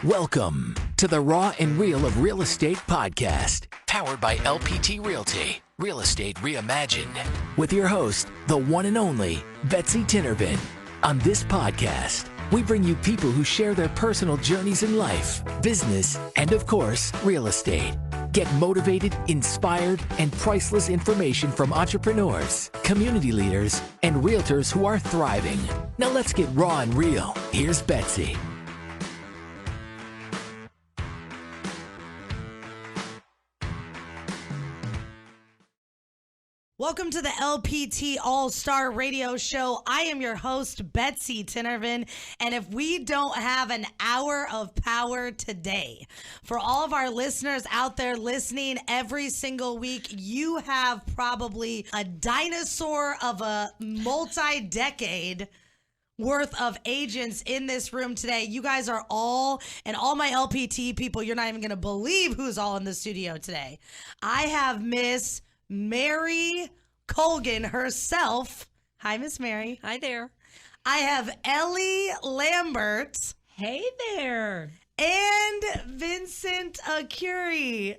Welcome to the Raw and Real of Real Estate podcast, powered by LPT Realty, Real Estate Reimagined, with your host, the one and only Betsy Tinnervin. On this podcast, we bring you people who share their personal journeys in life, business, and of course, real estate. Get motivated, inspired, and priceless information from entrepreneurs, community leaders, and realtors who are thriving. Now let's get raw and real. Here's Betsy. Welcome to the LPT All-Star Radio Show. I am your host, Betsy Tinnervin, and if we don't have an hour of power today, for all of our listeners out there listening every single week, you have probably a dinosaur of a multi-decade worth of agents in this room today. You guys are all, and all my LPT people, you're not even going to believe who's all in the studio today. I have Miss Mary Colgan herself. Hi, Miss Mary. Hi there. I have Ellie Lambert. Hey there. And Vincent Arcuri.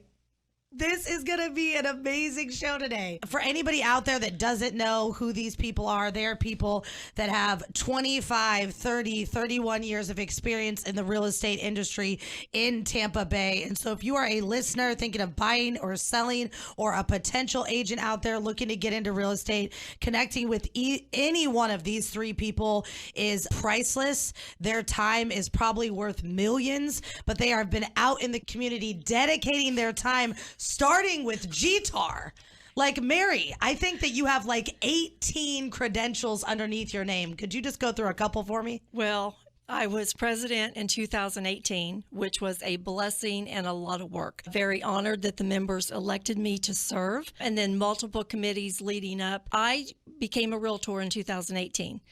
This is going to be an amazing show today. For anybody out there that doesn't know who these people are, they are people that have 25, 30, 31 years of experience in the real estate industry in Tampa Bay. And so if you are a listener thinking of buying or selling, or a potential agent out there looking to get into real estate, connecting with any one of these three people is priceless. Their time is probably worth millions, but they have been out in the community dedicating their time, starting with GTAR. Like, Mary, I think that you have like 18 credentials underneath your name. Could you just go through a couple for me? Well, I was president in 2018, which was a blessing and a lot of work. Very honored that the members elected me to serve, and then multiple committees leading up. I became a realtor in 2018.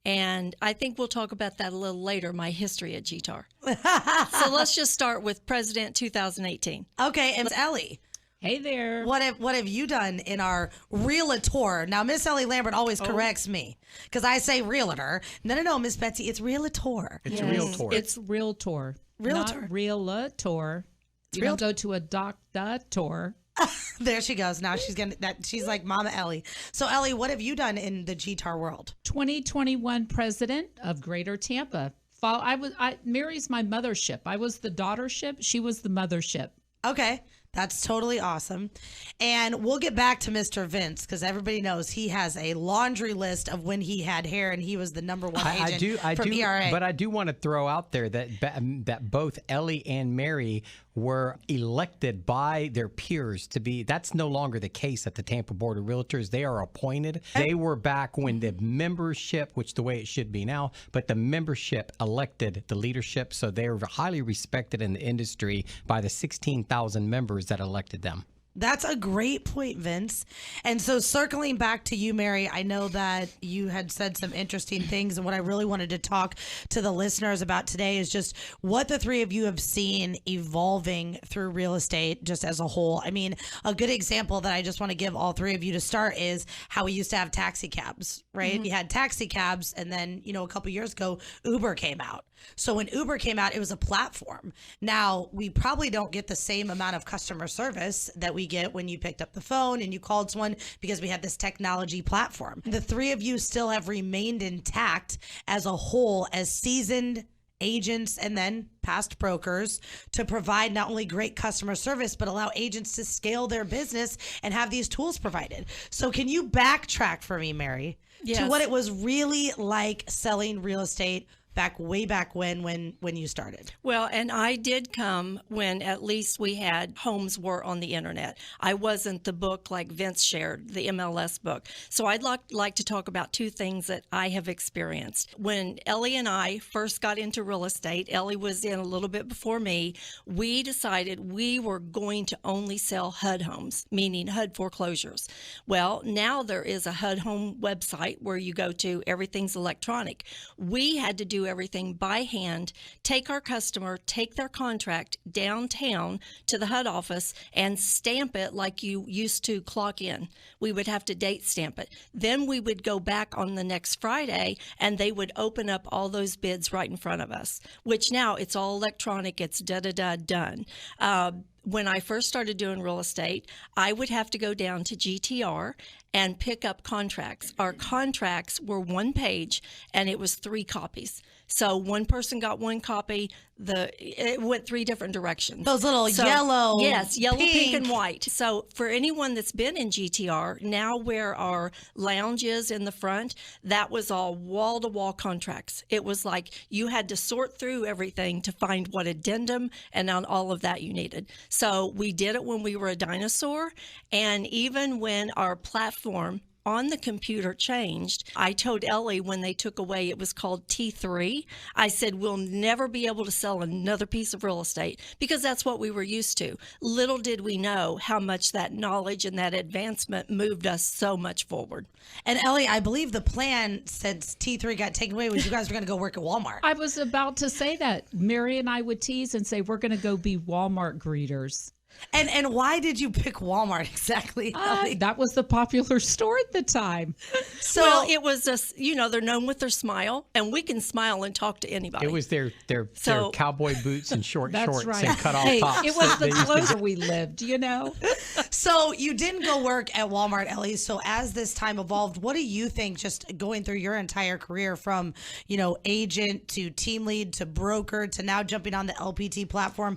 And I think we'll talk about that a little later, my history at GTAR. So let's just start with President 2018. Okay, and Ellie. Hey there. What have you done in our realtor? Now, Miss Ellie Lambert always corrects me because I say realtor. No, Miss Betsy, it's realtor. It's realtor. It's realtor. Realtor. Not realtor. You don't go to a doctor. There she goes. Now she's like Mama Ellie. So Ellie, what have you done in the GTAR world? 2021 president of Greater Tampa. Mary's my mothership. I was the daughtership. She was the mothership. Okay. That's totally awesome. And we'll get back to Mr. Vince because everybody knows he has a laundry list of when he had hair and he was the number one agent from ERA. But I do want to throw out there that both Ellie and Mary were elected by their peers to be. That's no longer the case at the Tampa Board of Realtors. They are appointed. They were back when the membership, which the way it should be now, but the membership elected the leadership. So they're highly respected in the industry by the 16,000 members that elected them. That's a great point, Vince. And so circling back to you, Mary, I know that you had said some interesting things. And what I really wanted to talk to the listeners about today is just what the three of you have seen evolving through real estate just as a whole. I mean, a good example that I just want to give all three of you to start is how we used to have taxi cabs, right? Mm-hmm. We had taxi cabs. And then, a couple years ago, Uber came out. So when Uber came out, it was a platform. Now, we probably don't get the same amount of customer service that we get when you picked up the phone and you called someone because we have this technology platform. The three of you still have remained intact as a whole as seasoned agents and then past brokers to provide not only great customer service, but allow agents to scale their business and have these tools provided. So can you backtrack for me, Mary, to what it was really like selling real estate way back when you started? Well, and I did come when at least we had homes were on the internet. I wasn't the book like Vince shared, the MLS book. So I'd like to talk about two things that I have experienced. When Ellie and I first got into real estate, Ellie was in a little bit before me, we decided we were going to only sell HUD homes, meaning HUD foreclosures. Well, now there is a HUD home website where you go to, everything's electronic. We had to do everything by hand, take our customer, take their contract downtown to the HUD office and stamp it like you used to clock in. We would have to date stamp it. Then we would go back on the next Friday and they would open up all those bids right in front of us, which now it's all electronic. It's done. When I first started doing real estate, I would have to go down to GTR and pick up contracts. Our contracts were one page and it was 3 copies. So one person got one copy. It went 3 different directions. Those little yellow. Yes, yellow, pink, and white. So for anyone that's been in GTR, now where our lounge is in the front, that was all wall-to-wall contracts. It was like you had to sort through everything to find what addendum and on all of that you needed. So we did it when we were a dinosaur, and even when our platform on the computer changed, I told Ellie when they took away, it was called T3, I said, we'll never be able to sell another piece of real estate because that's what we were used to. Little did we know how much that knowledge and that advancement moved us so much forward. And Ellie, I believe the plan since T3 got taken away was you guys were going to go work at Walmart. I was about to say that. Mary and I would tease and say, we're going to go be Walmart greeters. And why did you pick Walmart exactly? That was the popular store at the time. So well, it was just, they're known with their smile, and we can smile and talk to anybody. It was their cowboy boots and short shorts right. and cut off tops. It was the clothes we lived, So you didn't go work at Walmart, Ellie. So as this time evolved, what do you think, just going through your entire career from, agent to team lead to broker to now jumping on the LPT platform,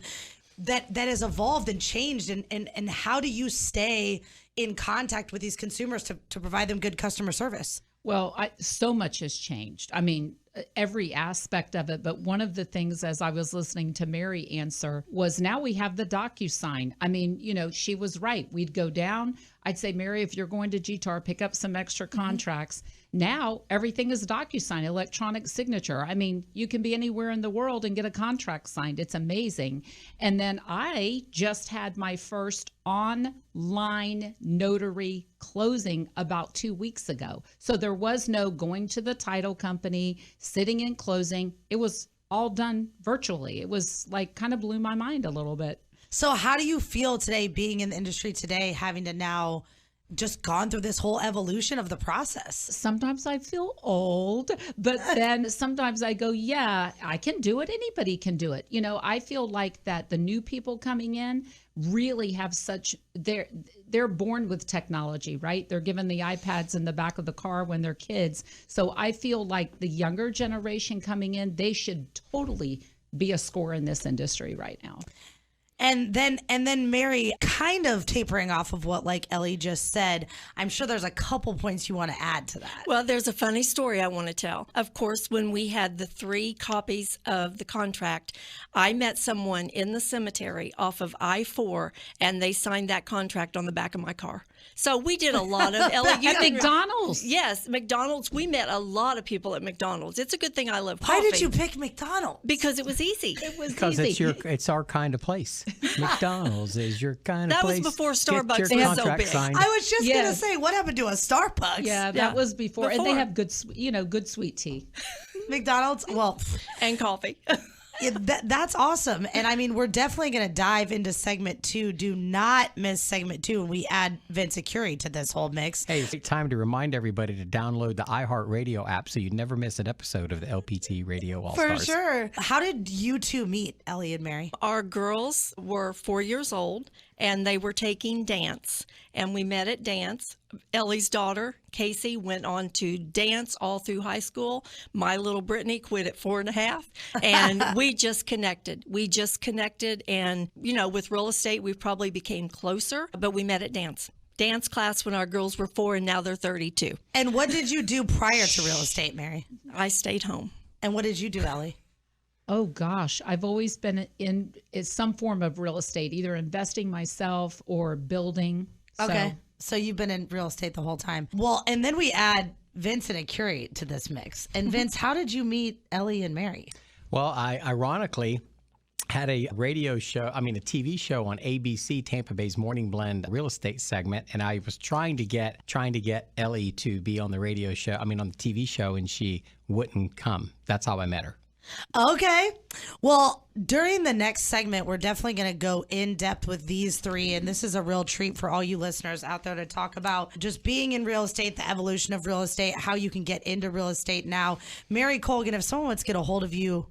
that has evolved and changed, and how do you stay in contact with these consumers to provide them good customer service? Well, so much has changed. I mean, every aspect of it. But one of the things, as I was listening to Mary answer, was now we have the DocuSign. I mean, she was right. We'd go down. I'd say, Mary, if you're going to GTAR, pick up some extra contracts. Now everything is DocuSign, electronic signature. I mean, you can be anywhere in the world and get a contract signed. It's amazing. And then I just had my first online notary closing about 2 weeks ago. So there was no going to the title company, sitting in closing. It was all done virtually. It was like kind of blew my mind a little bit. So how do you feel today, being in the industry today, having to now just gone through this whole evolution of the process? Sometimes I feel old, but then sometimes I go, yeah, I can do it. Anybody can do it. I feel like that the new people coming in really have they're born with technology, right? They're given the iPads in the back of the car when they're kids. So I feel like the younger generation coming in, they should totally be a score in this industry right now. And then Mary, kind of tapering off of what Ellie just said, I'm sure there's a couple points you want to add to that. Well, there's a funny story I want to tell. Of course, when we had the 3 copies of the contract, I met someone in the cemetery off of I-4, and they signed that contract on the back of my car. So we did a lot of at McDonald's. Yes, McDonald's. We met a lot of people at McDonald's. It's a good thing I love coffee. Why did you pick McDonald's? Because it was easy. Because it's our kind of place. McDonald's is your kind of place. That was before Starbucks was so big. signed. I was just going to say, what happened to a Starbucks? Yeah, that was before. And they have good sweet tea. McDonald's, and coffee. Yeah, that's awesome. And I mean, we're definitely going to dive into segment 2. Do not miss segment 2 when we add Vincent Arcuri to this whole mix. Hey, it's time to remind everybody to download the iHeartRadio app so you never miss an episode of the LPT Radio All-Stars. For sure. How did you two meet, Ellie and Mary? Our girls were 4 years old, and they were taking dance. And we met at dance. Ellie's daughter, Casey, went on to dance all through high school. My little Brittany quit at 4.5. And we just connected. And, with real estate, we probably became closer, but we met at dance. Dance class when our girls were 4, and now they're 32. And what did you do prior to real estate, Mary? I stayed home. And what did you do, Ellie? Oh, gosh. I've always been in some form of real estate, either investing myself or building. Okay. So you've been in real estate the whole time. Well, and then we add Vincent Arcuri to this mix. And Vince, how did you meet Ellie and Mary? Well, I ironically had a TV show on ABC, Tampa Bay's Morning Blend real estate segment, and I was trying to get Ellie to be on the radio show, on the TV show, and she wouldn't come. That's how I met her. Okay. Well, during the next segment, we're definitely going to go in depth with these three. And this is a real treat for all you listeners out there to talk about just being in real estate, the evolution of real estate, how you can get into real estate now. Mary Colgan, if someone wants to get a hold of you,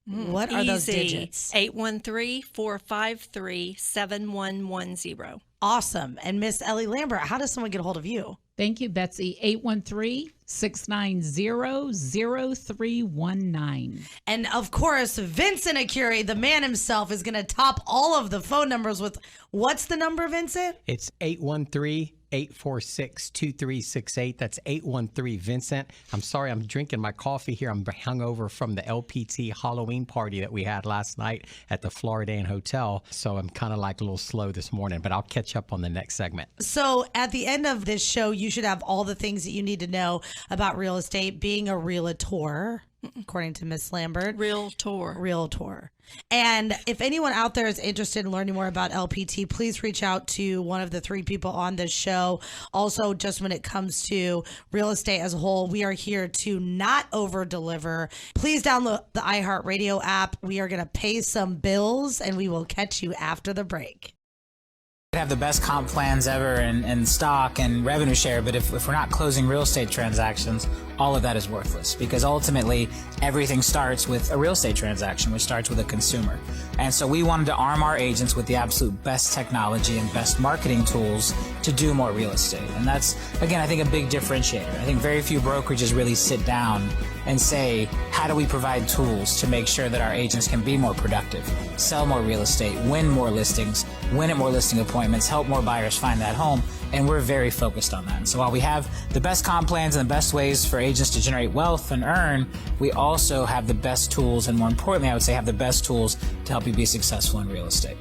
what are those digits? 813-453-7110. Awesome. And Miss Ellie Lambert, how does someone get a hold of you? Thank you, Betsy. 813-690-0319. And of course, Vincent Arcuri, the man himself, is going to top all of the phone numbers with what's the number, Vincent? It's 813-846-2368. That's 813-Vincent. I'm sorry, I'm drinking my coffee here. I'm hungover from the LPT Halloween party that we had last night at the Florida Inn Hotel. So I'm kind of like a little slow this morning, but I'll catch up on the next segment. So at the end of this show, you should have all the things that you need to know about real estate, being a realtor, according to Miss Lambert. Realtor. And if anyone out there is interested in learning more about LPT, please reach out to one of the three people on this show. Also, just when it comes to real estate as a whole, we are here to not over deliver. Please download the iHeartRadio app. We are going to pay some bills, and we will catch you after the break. Have the best comp plans ever and stock and revenue share, but if we're not closing real estate transactions, all of that is worthless, because ultimately everything starts with a real estate transaction, which starts with a consumer. And so we wanted to arm our agents with the absolute best technology and best marketing tools to do more real estate. And that's, again, I think a big differentiator. I think very few brokerages really sit down and say, how do we provide tools to make sure that our agents can be more productive, sell more real estate, win more listings, win at more listing appointments, help more buyers find that home, and we're very focused on that. And so while we have the best comp plans and the best ways for agents to generate wealth and earn, we also have the best tools, and more importantly, I would say have the best tools to help you be successful in real estate.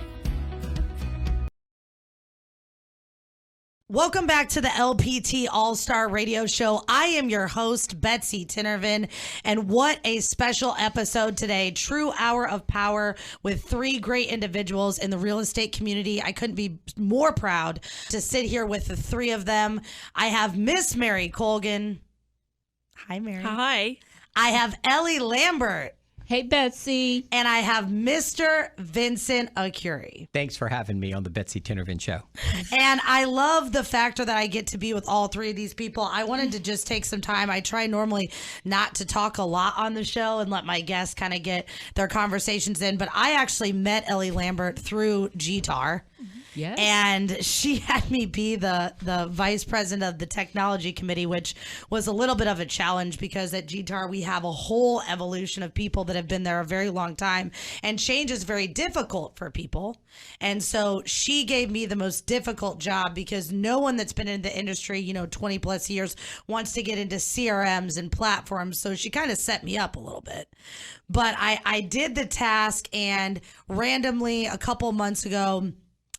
Welcome back to the LPT All-Star Radio Show. I am your host, Betsy Tinnervin, and what a special episode today. True hour of power with three great individuals in the real estate community. I couldn't be more proud to sit here with the three of them. I have Miss Mary Colgan. Hi, Mary. Hi. I have Ellie Lambert. Hey, Betsy. And I have Mr. Vincent Arcuri. Thanks for having me on the Betsy Tinnervin Show. And I love the factor that I get to be with all three of these people. I wanted to just take some time. I try normally not to talk a lot on the show and let my guests kind of get their conversations in. But I actually met Ellie Lambert through GTAR. Yes. And she had me be the vice president of the technology committee, which was a little bit of a challenge because at GTAR we have a whole evolution of people that have been there a very long time, and change is very difficult for people. And so she gave me the most difficult job because no one that's been in the industry, 20 plus years wants to get into CRMs and platforms. So she kind of set me up a little bit. But I did the task, and randomly a couple months ago,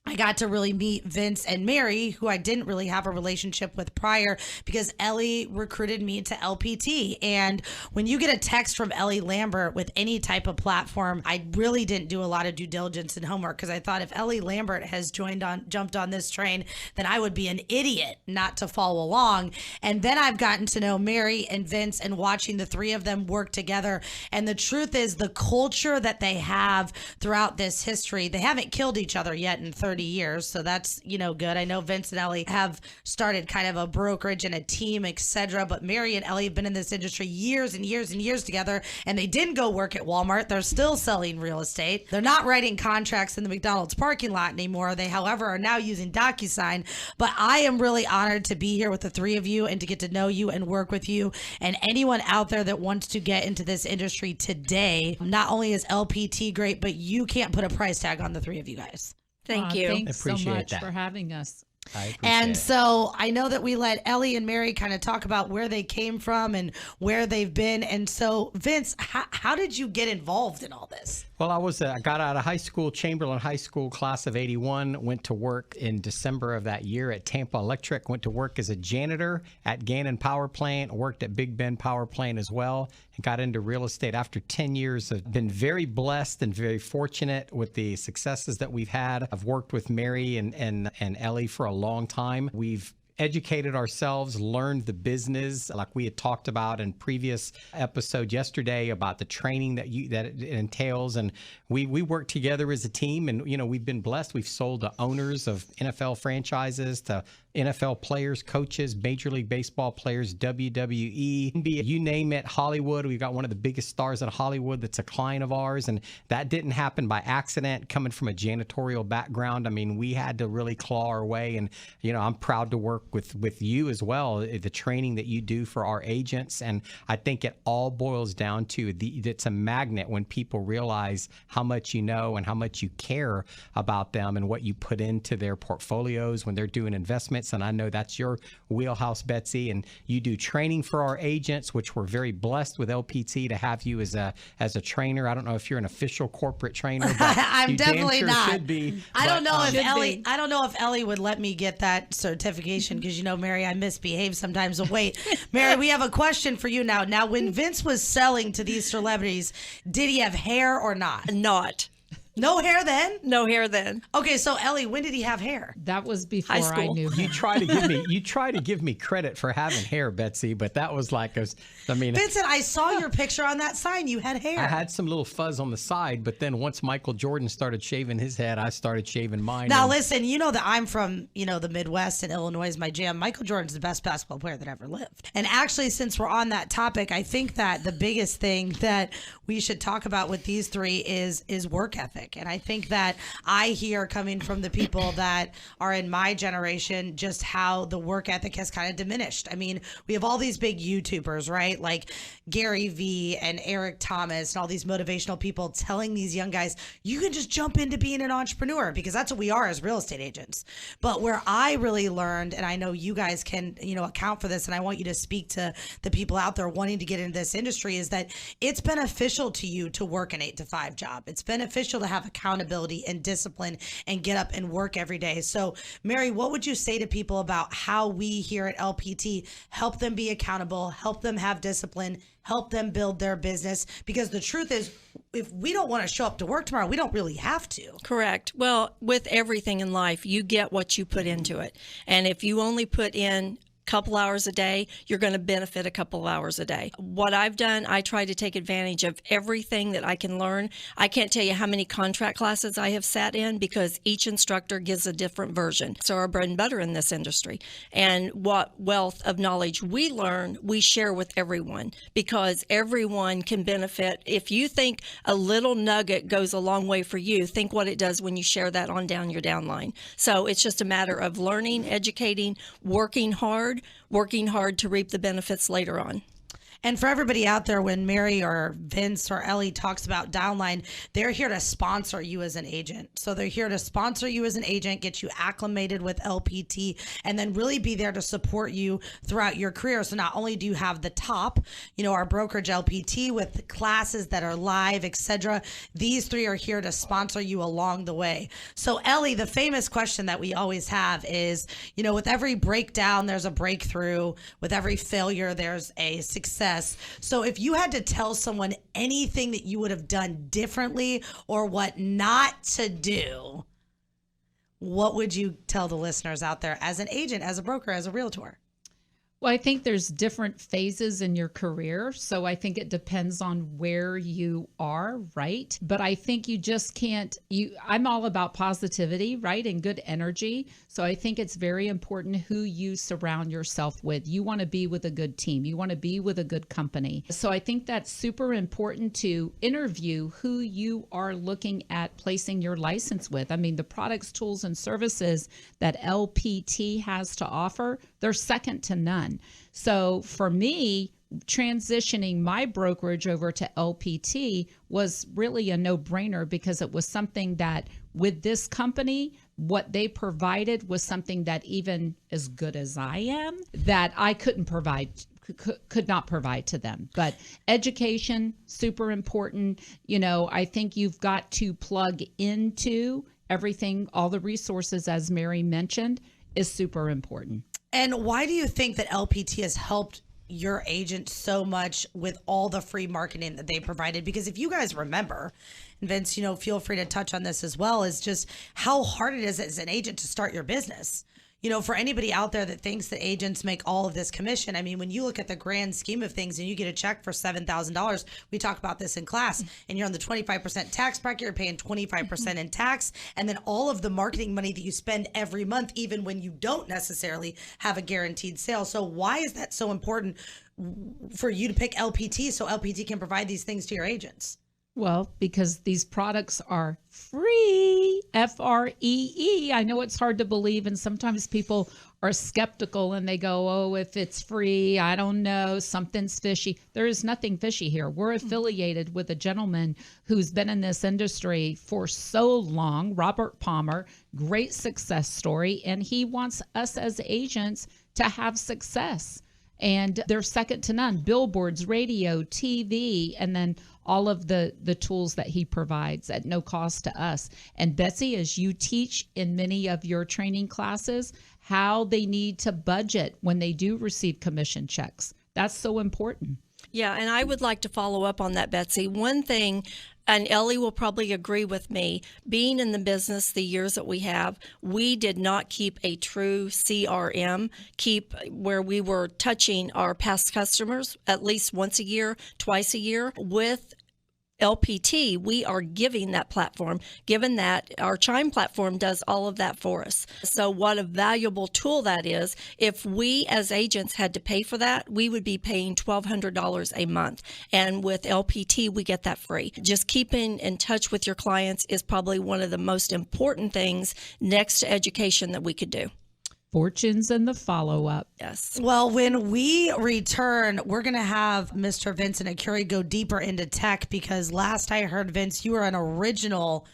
I got to really meet Vince and Mary, who I didn't really have a relationship with prior because Ellie recruited me to LPT. And when you get a text from Ellie Lambert with any type of platform, I really didn't do a lot of due diligence and homework because I thought if Ellie Lambert has jumped on this train, then I would be an idiot not to follow along. And then I've gotten to know Mary and Vince and watching the three of them work together. And the truth is the culture that they have throughout this history, they haven't killed each other yet in 30 years, so that's good. I know Vince and Ellie have started kind of a brokerage and a team, etc. But Mary and Ellie have been in this industry years and years and years together, and they didn't go work at Walmart. They're still selling real estate. They're not writing contracts in the McDonald's parking lot anymore. They, however, are now using DocuSign. But I am really honored to be here with the three of you and to get to know you and work with you. And anyone out there that wants to get into this industry today, not only is LPT great, but you can't put a price tag on the three of you guys. Thank you. Thanks so Appreciate much that. for having us. I appreciate And it. so I know that we let Ellie and Mary kind of talk about where they came from and where they've been. And so, Vince, how did you get involved in all this? Well, I got out of high school, Chamberlain High School, class of 81, went to work in December of that year at Tampa Electric, went to work as a janitor at Gannon Power Plant, worked at Big Bend Power Plant as well, and got into real estate after 10 years. I've been very blessed and very fortunate with the successes that we've had. I've worked with Mary and Ellie for a long time. We've educated ourselves, learned the business like we had talked about in previous episode yesterday about the training that it entails. And we work together as a team, and we've been blessed. We've sold to owners of NFL franchises, to NFL players, coaches, Major League Baseball players, WWE, NBA, you name it, Hollywood. We've got one of the biggest stars in Hollywood that's a client of ours. And that didn't happen by accident, coming from a janitorial background. I mean, we had to really claw our way. And, I'm proud to work with you as well, the training that you do for our agents. And I think it all boils down to it's a magnet when people realize how much you know and how much you care about them and what you put into their portfolios when they're doing investments. And I know that's your wheelhouse, Betsy. And you do training for our agents, which we're very blessed with LPT to have you as a trainer. I don't know if you're an official corporate trainer, but I'm you definitely damn sure not. should be. I don't know if Ellie. I don't know if Ellie would let me get that certification because Mary, I misbehave sometimes. So wait, Mary, we have a question for you now. Now, when Vince was selling to these celebrities, did he have hair or not? Not. No hair then? No hair then. Okay, so Ellie, when did he have hair? That was before High I school. knew him. You try to give me credit for having hair, Betsy, but that was like Vincent, I saw your picture on that sign. You had hair. I had some little fuzz on the side, but then once Michael Jordan started shaving his head, I started shaving mine. Now listen, that I'm from, the Midwest, and Illinois is my jam. Michael Jordan's the best basketball player that ever lived. And actually, since we're on that topic, I think that the biggest thing that we should talk about with these three is work ethic. And I think that I hear coming from the people that are in my generation just how the work ethic has kind of diminished. I mean, we have all these big YouTubers, right? Like Gary Vee and Eric Thomas and all these motivational people telling these young guys, you can just jump into being an entrepreneur, because that's what we are as real estate agents. But where I really learned, and I know you guys can, account for this, and I want you to speak to the people out there wanting to get into this industry, is that it's beneficial to you to work an 8-to-5 job. It's beneficial to have accountability and discipline and get up and work every day. So, Mary, what would you say to people about how we here at LPT help them be accountable, help them have discipline, help them build their business? Because the truth is, if we don't want to show up to work tomorrow, we don't really have to. Correct. Well, with everything in life, you get what you put into it. And if you only put in couple hours a day, you're going to benefit a couple of hours a day. What I've done, I try to take advantage of everything that I can learn. I can't tell you how many contract classes I have sat in, because each instructor gives a different version. So our bread and butter in this industry, and what wealth of knowledge we learn, we share with everyone, because everyone can benefit. If you think a little nugget goes a long way for you, think what it does when you share that on down your downline. So it's just a matter of learning, educating, working hard to reap the benefits later on. And for everybody out there, when Mary or Vince or Ellie talks about downline, they're here to sponsor you as an agent. So they're here to sponsor you as an agent, get you acclimated with LPT, and then really be there to support you throughout your career. So not only do you have the top, our brokerage LPT with classes that are live, etc., these three are here to sponsor you along the way. So Ellie, the famous question that we always have is, with every breakdown, there's a breakthrough. With every failure, there's a success. So if you had to tell someone anything that you would have done differently or what not to do, what would you tell the listeners out there as an agent, as a broker, as a realtor? Well, I think there's different phases in your career. So I think it depends on where you are, right? But I think you just can't, I'm all about positivity, right? And good energy. So I think it's very important who you surround yourself with. You want to be with a good team. You want to be with a good company. So I think that's super important to interview who you are looking at placing your license with. I mean, the products, tools, and services that LPT has to offer, they're second to none. So for me, transitioning my brokerage over to LPT was really a no-brainer, because it was something that with this company, what they provided was something that even as good as I am, that I could not provide to them. But education, super important. I think you've got to plug into everything, all the resources, as Mary mentioned, is super important. And why do you think that LPT has helped your agent so much with all the free marketing that they provided? Because if you guys remember, and Vince, feel free to touch on this as well, is just how hard it is as an agent to start your business. for anybody out there that thinks that agents make all of this commission, I mean, when you look at the grand scheme of things and you get a check for $7,000, we talk about this in class, and you're on the 25% tax bracket, you're paying 25% in tax, and then all of the marketing money that you spend every month, even when you don't necessarily have a guaranteed sale. So why is that so important for you to pick LPT so LPT can provide these things to your agents? Well, because these products are free, Free. I know it's hard to believe, and sometimes people are skeptical and they go, oh, if it's free, I don't know, something's fishy. There is nothing fishy here. We're affiliated with a gentleman who's been in this industry for so long, Robert Palmer, great success story, and he wants us as agents to have success. And they're second to none. Billboards, radio, TV, and then all of the tools that he provides at no cost to us. And Betsy, as you teach in many of your training classes, how they need to budget when they do receive commission checks. That's so important. Yeah, and I would like to follow up on that, Betsy. One thing, and Ellie will probably agree with me, being in the business the years that we have, we did not keep a true CRM, where we were touching our past customers at least once a year, twice a year. With LPT, we are giving that platform, given that our Chime platform does all of that for us. So what a valuable tool that is. If we as agents had to pay for that, we would be paying $1,200 a month. And with LPT, we get that free. Just keeping in touch with your clients is probably one of the most important things next to education that we could do. Fortunes and the follow-up. Yes. Well, when we return, we're going to have Mr. Vincent Arcuri go deeper into tech, because last I heard, Vince, you are an original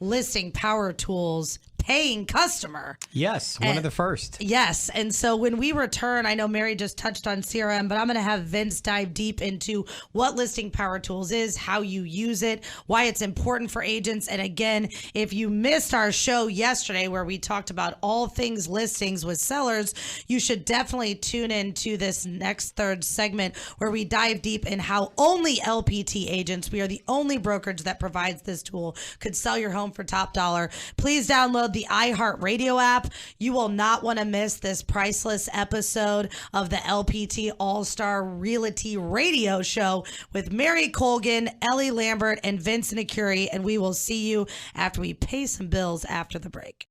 listing power tools paying customer. Yes, one of the first. Yes. And so when we return, I know Mary just touched on CRM, but I'm going to have Vince dive deep into what listing power tools is, how you use it, why it's important for agents. And again, if you missed our show yesterday where we talked about all things listings with sellers, you should definitely tune into this next third segment where we dive deep in how only LPT agents, we are the only brokerage that provides this tool, could sell your home for top dollar. Please download the iHeartRadio app. You will not want to miss this priceless episode of the LPT All-Star Realty Radio Show with Mary Colgan, Ellie Lambert, and Vincent Arcuri, and we will see you after we pay some bills after the break.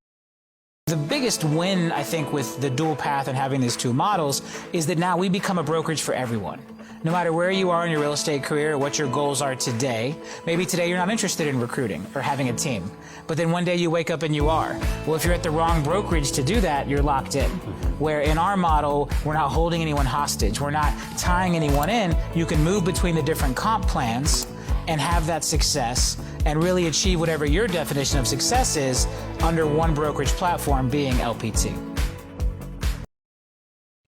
The biggest win, I think, with the dual path and having these two models is that now we become a brokerage for everyone. No matter where you are in your real estate career, what your goals are today. Maybe today you're not interested in recruiting or having a team, but then one day you wake up and you are. Well, if you're at the wrong brokerage to do that, you're locked in. Where in our model, we're not holding anyone hostage. We're not tying anyone in. You can move between the different comp plans and have that success and really achieve whatever your definition of success is under one brokerage platform, being LPT.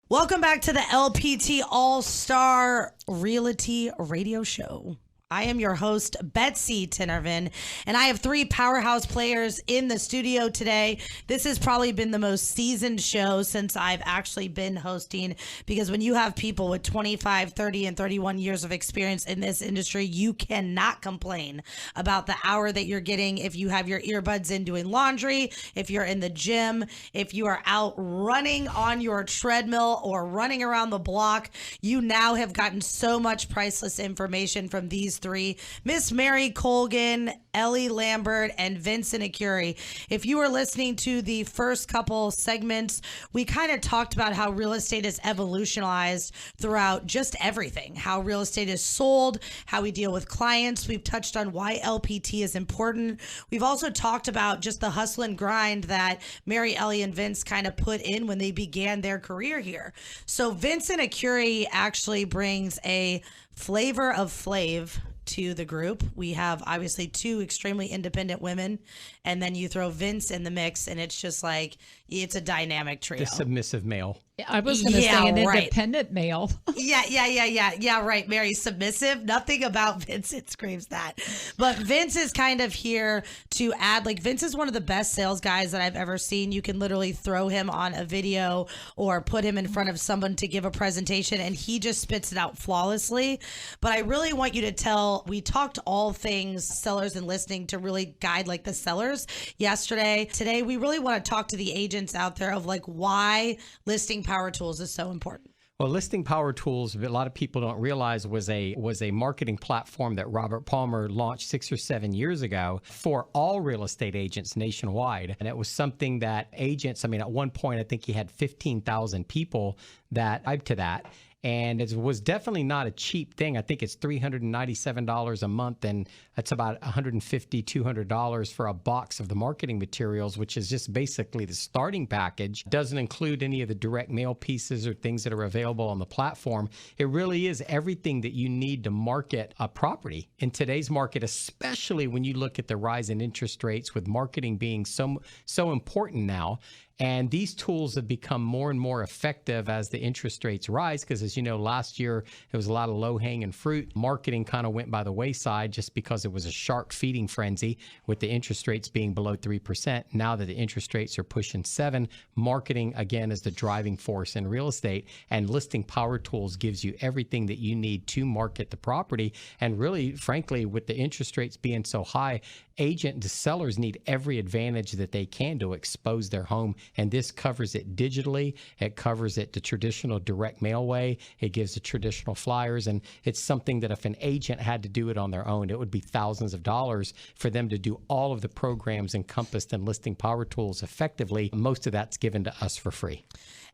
Welcome back to the LPT All-Star Realty Radio Show. I am your host, Betsy Tinervin, and I have three powerhouse players in the studio today. This has probably been the most seasoned show since I've actually been hosting, because when you have people with 25, 30, and 31 years of experience in this industry, you cannot complain about the hour that you're getting if you have your earbuds in doing laundry, if you're in the gym, if you are out running on your treadmill or running around the block. You now have gotten so much priceless information from these three, Miss Mary Colgan, Ellie Lambert, and Vincent Arcuri. If you were listening to the first couple segments, we kind of talked about how real estate is evolutionized throughout just everything, how real estate is sold, how we deal with clients. We've touched on why LPT is important. We've also talked about just the hustle and grind that Mary, Ellie, and Vince kind of put in when they began their career here. So Vincent Arcuri actually brings a flavor of flav to the group. We have obviously two extremely independent women, and then you throw Vince in the mix, and it's just like, it's a dynamic trio. The submissive male. I was going to say an independent male. Yeah, right. Mary, submissive. Nothing about Vincent screams that. But Vince is kind of here to add, like, Vince is one of the best sales guys that I've ever seen. You can literally throw him on a video or put him in front of someone to give a presentation, and he just spits it out flawlessly. But I really want you to tell, we talked all things sellers and listing to really guide like the sellers yesterday. Today, we really want to talk to the agents out there of like why listing power tools is so important. Well, Listing Power Tools, a lot of people don't realize, was a marketing platform that Robert Palmer launched 6 or 7 years ago for all real estate agents nationwide. And it was something that agents, I mean, at one point, I think he had 15,000 people that subscribed to that. And it was definitely not a cheap thing. I think it's $397 a month, and that's about $150, $200 for a box of the marketing materials, which is just basically the starting package. Doesn't include any of the direct mail pieces or things that are available on the platform. It really is everything that you need to market a property in today's market, especially when you look at the rise in interest rates, with marketing being so important now. And these tools have become more and more effective as the interest rates rise, because as you know, last year, there was a lot of low-hanging fruit. Marketing kind of went by the wayside just because it was a shark feeding frenzy with the interest rates being below 3%. Now that the interest rates are pushing 7%, marketing, again, is the driving force in real estate. And Listing Power Tools gives you everything that you need to market the property. And really, frankly, with the interest rates being so high, agent to sellers need every advantage that they can to expose their home. And this covers it digitally. It covers it the traditional direct mail way. It gives the traditional flyers. And it's something that if an agent had to do it on their own, it would be thousands of dollars for them to do all of the programs encompassed in Listing Power Tools effectively. Most of that's given to us for free.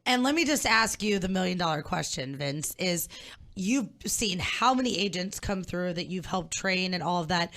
And let me just ask you the $1 million question, Vince, is you've seen how many agents come through that you've helped train and all of that.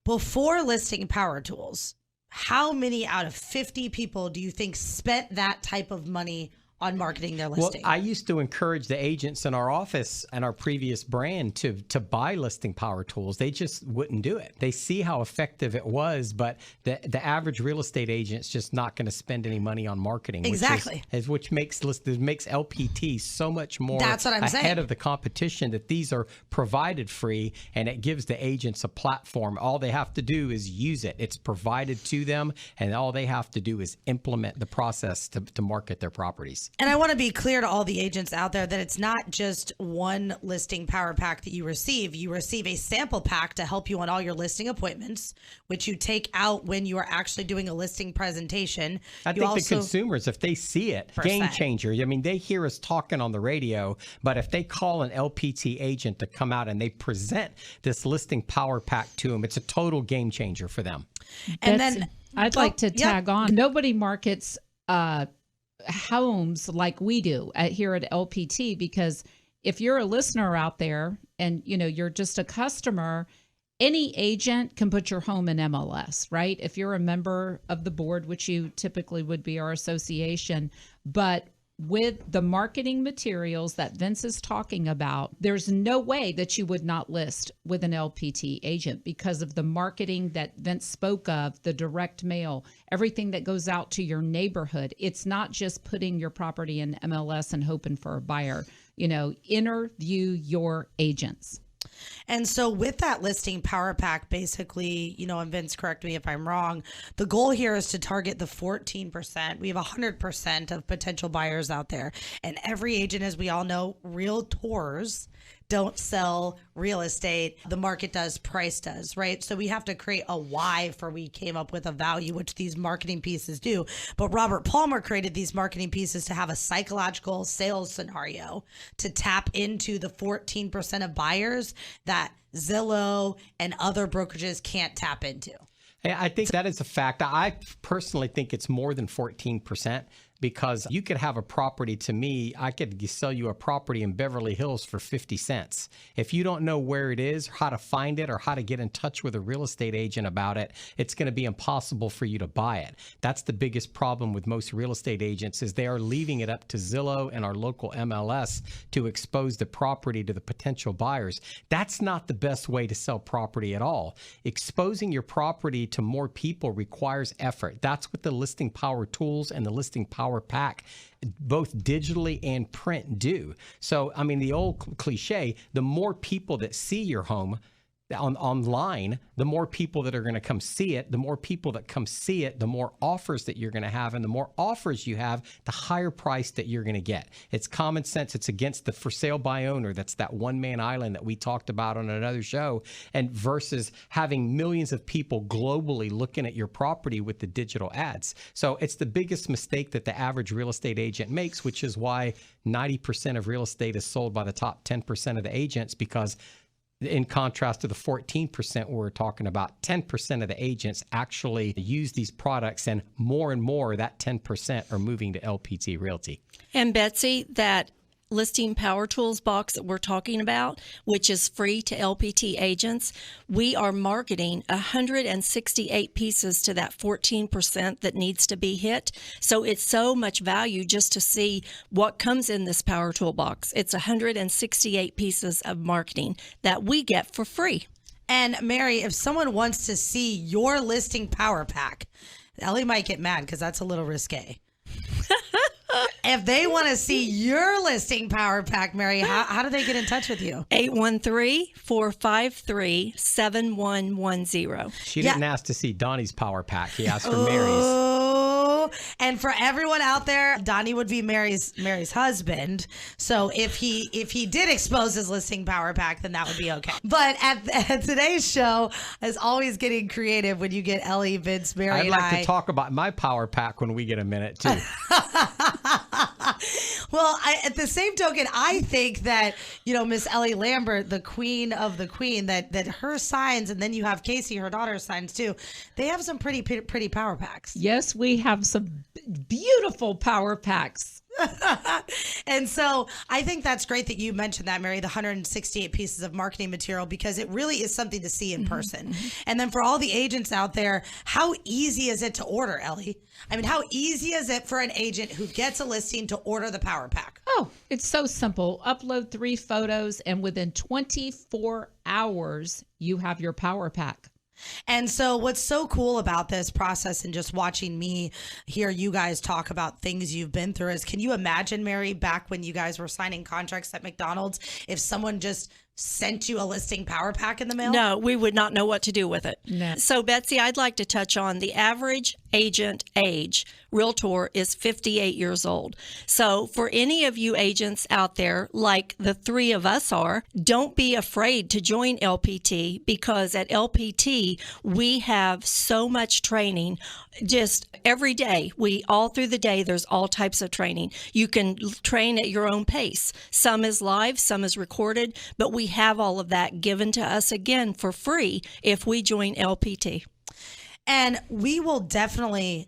Before Listing Power Tools, how many out of 50 people do you think spent that type of money on marketing their listing? Well, I used to encourage the agents in our office and our previous brand to buy Listing Power Tools. They just wouldn't do it. They see how effective it was, but the average real estate agent's just not going to spend any money on marketing. Exactly. Which makes LPT so much more ahead of the competition, that these are provided free, and it gives the agents a platform. All they have to do is use it. It's provided to them, and all they have to do is implement the process to market their properties. And I want to be clear to all the agents out there that it's not just one listing power pack that you receive. You receive a sample pack to help you on all your listing appointments, which you take out when you are actually doing a listing presentation. I think the consumers, if they see it, game changer. I mean, they hear us talking on the radio, but if they call an LPT agent to come out and they present this listing power pack to them, it's a total game changer for them. And then I'd like to tag on. Nobody markets homes like we do here at LPT, because if you're a listener out there and you're just a customer, any agent can put your home in MLS, right? If you're a member of the board, which you typically would be, our association. But with the marketing materials that Vince is talking about, there's no way that you would not list with an LPT agent because of the marketing that Vince spoke of, the direct mail, everything that goes out to your neighborhood. It's not just putting your property in MLS and hoping for a buyer. Interview your agents. And so with that listing power pack, basically, and Vince, correct me if I'm wrong, the goal here is to target the 14%. We have 100% of potential buyers out there. And every agent, as we all know, realtors don't sell real estate. The market does, price does, right? So we have to create a why for we came up with a value, which these marketing pieces do. But Robert Palmer created these marketing pieces to have a psychological sales scenario to tap into the 14% of buyers that Zillow and other brokerages can't tap into. I think that is a fact. I personally think it's more than 14%. Because you could have a property, to me, I could sell you a property in Beverly Hills for 50 cents. If you don't know where it is, how to find it, or how to get in touch with a real estate agent about it, it's going to be impossible for you to buy it. That's the biggest problem with most real estate agents, is they are leaving it up to Zillow and our local MLS to expose the property to the potential buyers. That's not the best way to sell property at all. Exposing your property to more people requires effort. That's what the Listing Power Tools and the Listing Power power pack, both digitally and print, do. So, I mean, the old cliche, the more people that see your home online, the more people that are going to come see it. The more people that come see it, the more offers that you're going to have. And the more offers you have, the higher price that you're going to get. It's common sense. It's against the for sale by owner. That's that one-man island that we talked about on another show. And versus having millions of people globally looking at your property with the digital ads. So it's the biggest mistake that the average real estate agent makes, which is why 90% of real estate is sold by the top 10% of the agents, because in contrast to the 14% we're talking about, 10% of the agents actually use these products, and more that 10% are moving to LPT Realty. And Betsy, that listing power tools box that we're talking about, which is free to LPT agents, we are marketing 168 pieces to that 14% that needs to be hit. So it's so much value just to see what comes in this power tool box. It's 168 pieces of marketing that we get for free. And Mary, if someone wants to see your listing power pack, Ellie might get mad because that's a little risque. If they want to see your listing power pack, Mary, how do they get in touch with you? 813-453-7110. She didn't ask to see Donnie's power pack. He asked for Mary's. Oh, and for everyone out there, Donnie would be Mary's husband. So if he did expose his listing power pack, then that would be okay. But at today's show is always getting creative when you get Ellie, Vince, Mary, I'd and like to talk about my power pack when we get a minute, too. Well, at the same token, I think that, Miss Ellie Lambert, the queen of the queen, that her signs, and then you have Casey, her daughter's signs too, they have some pretty power packs. Yes, we have some beautiful power packs. And so I think that's great that you mentioned that, Mary, the 168 pieces of marketing material, because it really is something to see in person. And then for all the agents out there, how easy is it to order, Ellie? I mean, how easy is it for an agent who gets a listing to order the power pack? Oh, it's so simple. Upload 3 photos, and within 24 hours, you have your power pack. And so what's so cool about this process and just watching me hear you guys talk about things you've been through is, can you imagine, Mary, back when you guys were signing contracts at McDonald's, if someone just sent you a listing power pack in the mail? No, we would not know what to do with it. No. So, Betsy, I'd like to touch on the average agent age. Realtor is 58 years old. So for any of you agents out there, like the 3 of us are, don't be afraid to join LPT, because at LPT, we have so much training just every day. All through the day, there's all types of training. You can train at your own pace. Some is live, some is recorded, but we have all of that given to us again for free if we join LPT. And we will definitely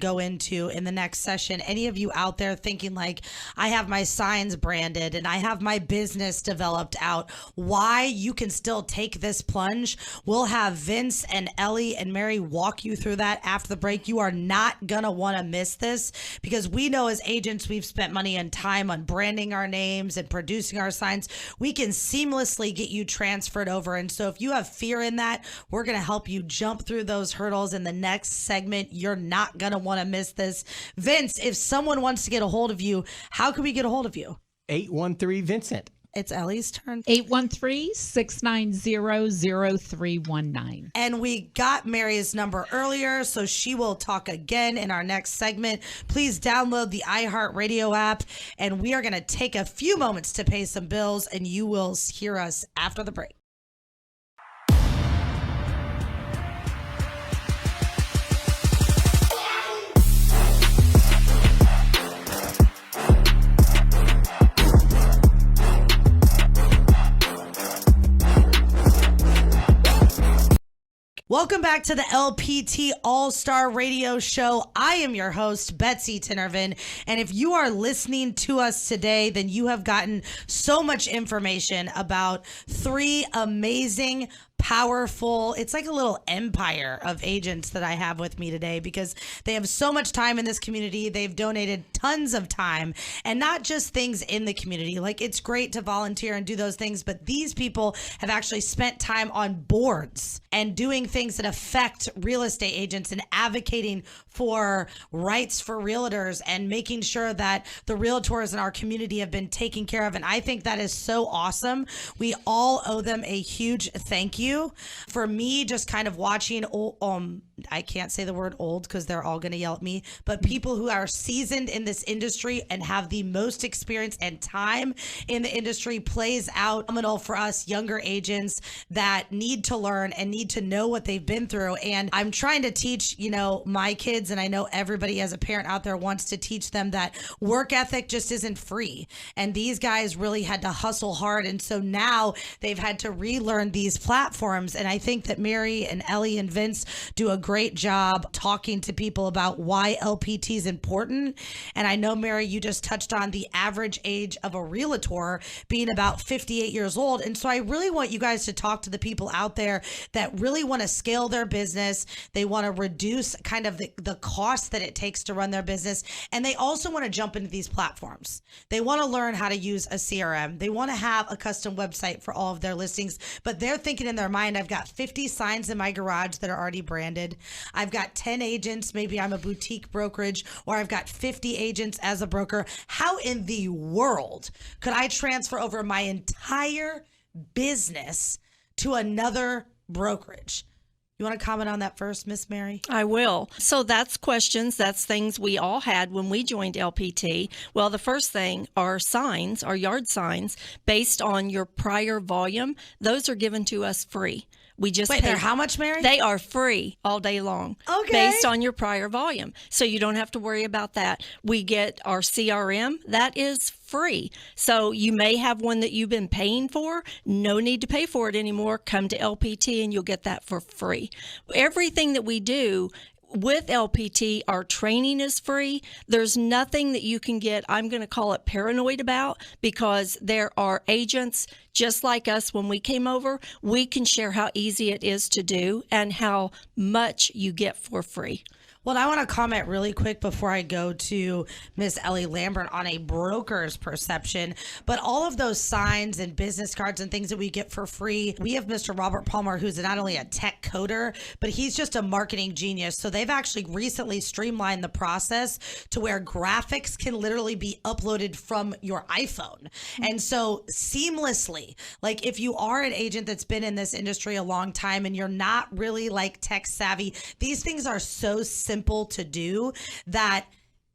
go into, in the next session, any of you out there thinking like, I have my signs branded and I have my business developed out, why you can still take this plunge. We'll have Vince and Ellie and Mary walk you through that after the break. You are not going to want to miss this, because we know as agents, we've spent money and time on branding our names and producing our signs. We can seamlessly get you transferred over. And so if you have fear in that, we're going to help you jump through those hurdles in the next segment. You're not going to want to miss this. Vince, if someone wants to get a hold of you, how can we get a hold of you? 813-VINCENT. It's Ellie's turn. 813-690-0319. And we got Mary's number earlier, so she will talk again in our next segment. Please download the iHeartRadio app, and we are going to take a few moments to pay some bills, and you will hear us after the break. Welcome back to the LPT All-Star Radio Show. I am your host, Betsy Tinnervin. And if you are listening to us today, then you have gotten so much information about 3 amazing powerful. It's like a little empire of agents that I have with me today because they have so much time in this community. They've donated tons of time, and not just things in the community. Like, it's great to volunteer and do those things, but these people have actually spent time on boards and doing things that affect real estate agents and advocating for rights for realtors and making sure that the realtors in our community have been taken care of. And I think that is so awesome. We all owe them a huge thank you. For me, just kind of watching, I can't say the word old because they're all going to yell at me, but people who are seasoned in this industry and have the most experience and time in the industry plays out phenomenal for us younger agents that need to learn and need to know what they've been through. And I'm trying to teach, my kids, and I know everybody as a parent out there wants to teach them that work ethic just isn't free. And these guys really had to hustle hard. And so now they've had to relearn these platforms. And I think that Mary and Ellie and Vince do a great job talking to people about why LPT is important. And I know, Mary, you just touched on the average age of a realtor being about 58 years old. And so I really want you guys to talk to the people out there that really want to scale their business. They want to reduce kind of the cost that it takes to run their business. And they also want to jump into these platforms. They want to learn how to use a CRM. They want to have a custom website for all of their listings, but they're thinking in their mind, I've got 50 signs in my garage that are already branded. I've got 10 agents. Maybe I'm a boutique brokerage, or I've got 50 agents as a broker. How in the world could I transfer over my entire business to another brokerage? You want to comment on that first, Miss Mary? I will. So that's questions. That's things we all had when we joined LPT. Well, the first thing are signs, are yard signs based on your prior volume. Those are given to us free. We just Wait, they're how much, Mary? They are free all day long. Okay. Based on your prior volume. So you don't have to worry about that. We get our CRM. That is free. So you may have one that you've been paying for. No need to pay for it anymore. Come to LPT and you'll get that for free. Everything that we do with LPT, our training is free. There's nothing that you can get, I'm going to call it paranoid about, because there are agents just like us. When we came over, we can share how easy it is to do and how much you get for free. Well, I want to comment really quick before I go to Miss Ellie Lambert on a broker's perception. But all of those signs and business cards and things that we get for free, we have Mr. Robert Palmer, who's not only a tech coder, but he's just a marketing genius. So they've actually recently streamlined the process to where graphics can literally be uploaded from your iPhone. And so seamlessly, like if you are an agent that's been in this industry a long time and you're not really like tech savvy, these things are so simple to do that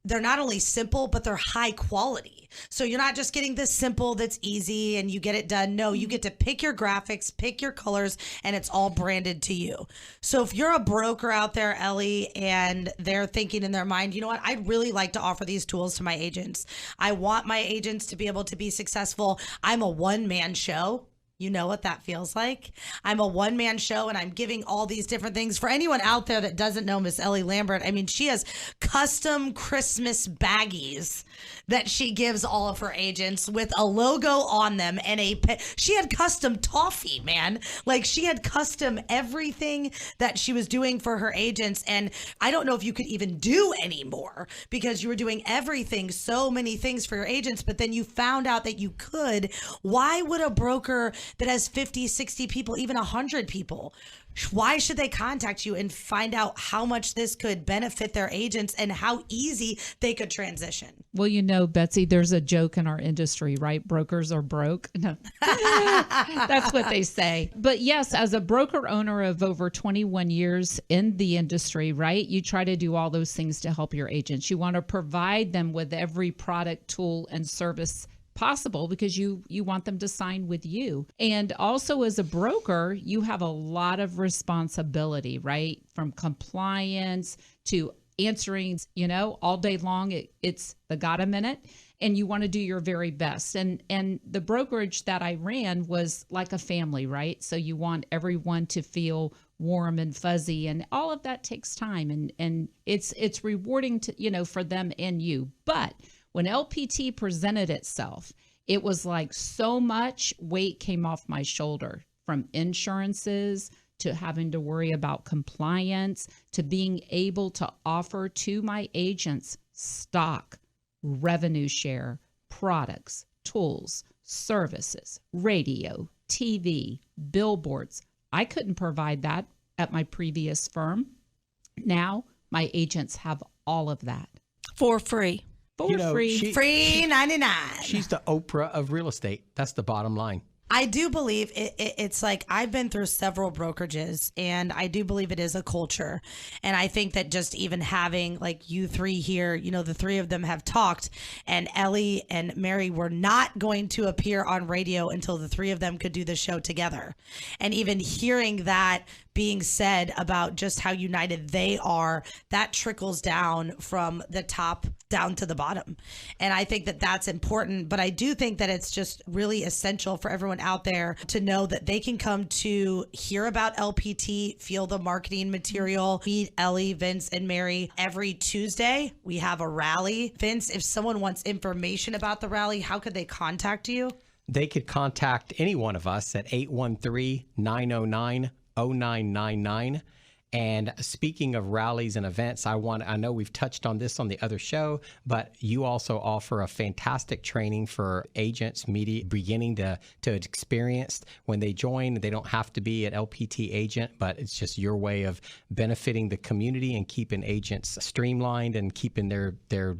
they're not only simple, but they're high quality. So you're not just getting this simple that's easy and you get it done. No, you get to pick your graphics, pick your colors, and it's all branded to you. So if you're a broker out there, Ellie, and they're thinking in their mind, you know what, I'd really like to offer these tools to my agents. I want my agents to be able to be successful. I'm a one-man show. You know what that feels like. I'm a one-man show and I'm giving all these different things. For anyone out there that doesn't know Miss Ellie Lambert, I mean, she has custom Christmas baggies that she gives all of her agents with a logo on them and she had custom toffee, man. Like she had custom everything that she was doing for her agents. And I don't know if you could even do anymore because you were doing everything, so many things for your agents, but then you found out that you could. Why would a broker that has 50, 60 people, even 100 people, why should they contact you and find out how much this could benefit their agents and how easy they could transition? Well, you know, Betsy, there's a joke in our industry, right? Brokers are broke. No, that's what they say. But yes, as a broker owner of over 21 years in the industry, right, you try to do all those things to help your agents. You want to provide them with every product, tool, and service possible because you want them to sign with you. And also as a broker, you have a lot of responsibility, right? From compliance to answering, all day long. It's the got a minute. And you want to do your very best. And the brokerage that I ran was like a family, right? So you want everyone to feel warm and fuzzy, and all of that takes time. And it's rewarding to, for them and you. But when LPT presented itself, it was like so much weight came off my shoulder from insurances to having to worry about compliance to being able to offer to my agents stock, revenue share, products, tools, services, radio, TV, billboards. I couldn't provide that at my previous firm. Now my agents have all of that. For free. For free. Free 99. She's the Oprah of real estate. That's the bottom line. I do believe it's like I've been through several brokerages, and I do believe it is a culture. And I think that just even having like you three here, you know, the three of them have talked, and Ellie and Mary were not going to appear on radio until the three of them could do the show together. And even hearing that being said about just how united they are, that trickles down from the top down to the bottom. And I think that that's important, but I do think that it's just really essential for everyone out there to know that they can come to hear about LPT, feel the marketing material, meet Ellie, Vince, and Mary. Every Tuesday, we have a rally. Vince, if someone wants information about the rally, how could they contact you? They could contact any one of us at 813-909-0999. And speaking of rallies and events, I know we've touched on this on the other show, but you also offer a fantastic training for agents, media, beginning to experienced. When they join, they don't have to be an LPT agent, but it's just your way of benefiting the community and keeping agents streamlined and keeping their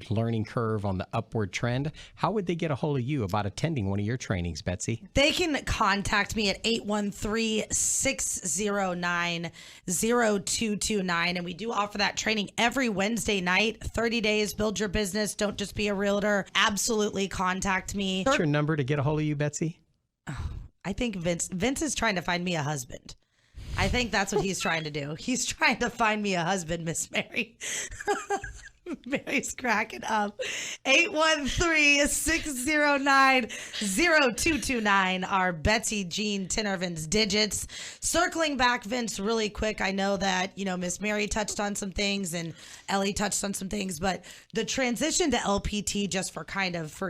learning curve on the upward trend. How would they get a hold of you about attending one of your trainings, Betsy? They can contact me at 813-609-0229, and we do offer that training every Wednesday night. 30 days, build your business. Don't just be a realtor. Absolutely contact me. What's your number to get a hold of you, Betsy? I think Vince is trying to find me a husband. I think that's what he's trying to do. He's trying to find me a husband, Miss Mary. Mary's cracking up. 813-609-0229 are Betsy Jean Tinnervin's digits. Circling back, Vince, really quick. I know that, Miss Mary touched on some things and Ellie touched on some things, but the transition to LPT, just for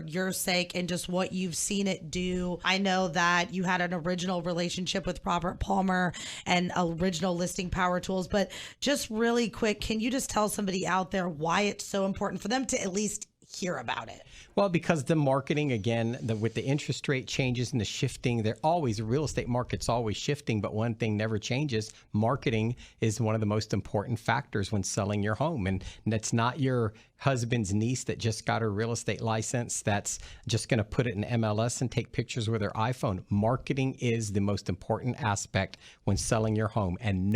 your sake and just what you've seen it do. I know that you had an original relationship with Robert Palmer and original listing power tools, but just really quick, can you just tell somebody out there why it's so important for them to at least hear about it? Well, because the marketing, again, with the interest rate changes and the shifting, the real estate market's always shifting, but one thing never changes. Marketing is one of the most important factors when selling your home. And it's not your husband's niece that just got her real estate license that's just going to put it in MLS and take pictures with her iPhone. Marketing is the most important aspect when selling your home. And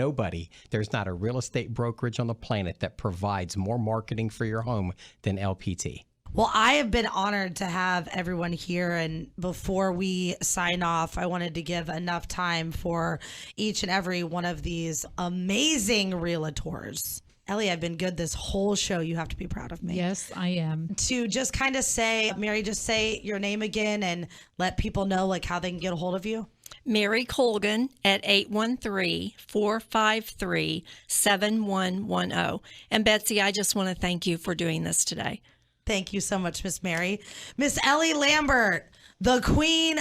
there's not a real estate brokerage on the planet that provides more marketing for your home than LPT. Well, I have been honored to have everyone here. And before we sign off, I wanted to give enough time for each and every one of these amazing realtors. Ellie, I've been good this whole show. You have to be proud of me. Yes, I am. To just kind of say, Mary, just say your name again and let people know how they can get a hold of you. Mary Colgan at 813-453-7110. And Betsy, I just want to thank you for doing this today. Thank you so much, Miss Mary. Miss Ellie Lambert, the queen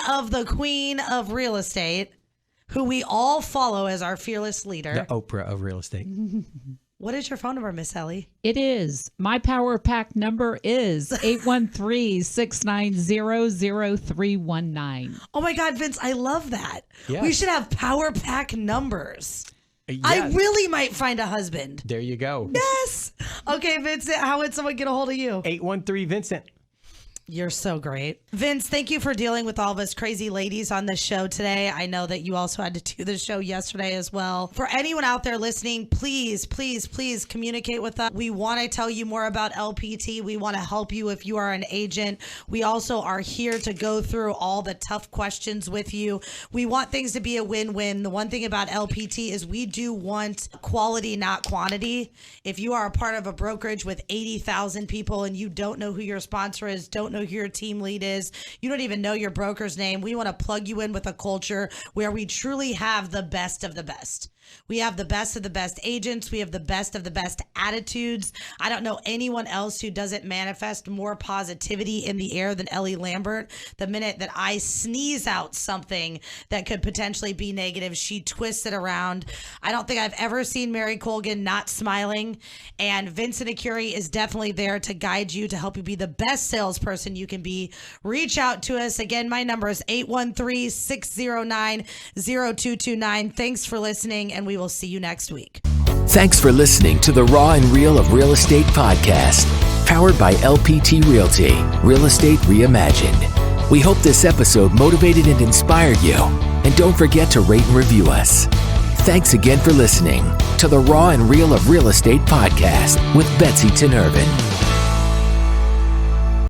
of real estate, who we all follow as our fearless leader. The Oprah of real estate. What is your phone number, Miss Ellie? It is. My Power Pack number is 813-690-0319. Oh my God, Vince, I love that. Yes. We should have Power Pack numbers. Yes. I really might find a husband. There you go. Yes. Okay, Vincent, how would someone get a hold of you? 813-Vincent. You're so great. Vince, thank you for dealing with all of us crazy ladies on the show today. I know that you also had to do the show yesterday as well. For anyone out there listening, please, please, please communicate with us. We want to tell you more about LPT. We want to help you if you are an agent. We also are here to go through all the tough questions with you. We want things to be a win-win. The one thing about LPT is we do want quality, not quantity. If you are a part of a brokerage with 80,000 people and you don't know who your sponsor is, don't know who your team lead is, you don't even know your broker's name, we want to plug you in with a culture where we truly have the best of the best. We have the best of the best agents. We have the best of the best attitudes. I don't know anyone else who doesn't manifest more positivity in the air than Ellie Lambert. The minute that I sneeze out something that could potentially be negative, she twists it around. I don't think I've ever seen Mary Colgan not smiling. And Vincent Arcuri is definitely there to guide you, to help you be the best salesperson you can be. Reach out to us. Again, my number is 813-609-0229. Thanks for listening, and we will see you next week. Thanks for listening to the Raw and Real of Real Estate podcast, powered by LPT Realty, Real Estate Reimagined. We hope this episode motivated and inspired you. And don't forget to rate and review us. Thanks again for listening to the Raw and Real of Real Estate podcast with Betsy Tinervin.